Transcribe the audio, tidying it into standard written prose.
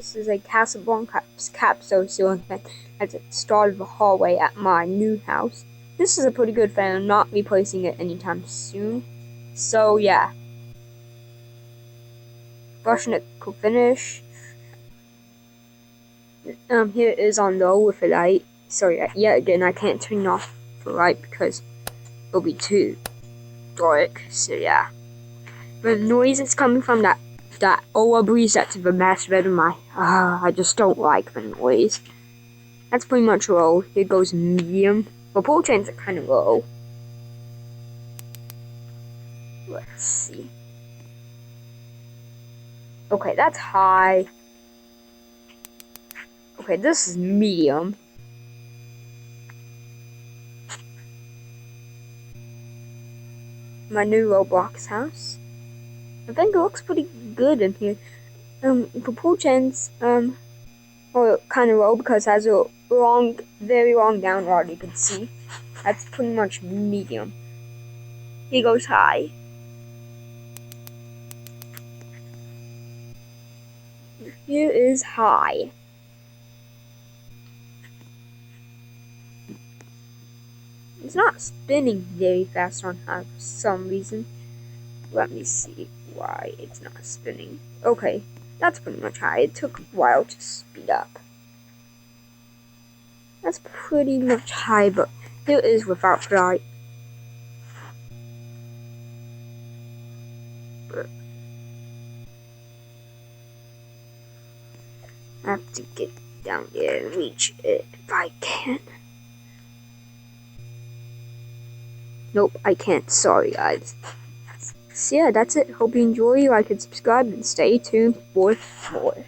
This is a Casablanca capstone ceiling fan at the start of the hallway at my new house. This is a pretty good fan. I'm not replacing it anytime soon. So yeah. Brushing it could finish. Here it is on low with the light. Sorry, yet again I can't turn off the light because it'll be too dark. So yeah. The noise is coming from that oil breeze that's the master bedroom. I just don't like the noise. That's pretty much low. Here goes medium. The pole chains are kind of low. Let's see. Okay, that's high. Okay, this is medium. My new Roblox house. I think it looks pretty good in here. The pole chains, are kind of low because it has a very long down rod, you can see. That's pretty much medium. Here goes high. Here is high. It's not spinning very fast on high for some reason. Let me see why it's not spinning. Okay, that's pretty much high. It took a while to speed up. That's pretty much high, but here is without flight. I have to get down there and reach it if I can. Nope, I can't. Sorry, guys. So yeah, that's it. Hope you enjoy. Like and subscribe, and stay tuned for more.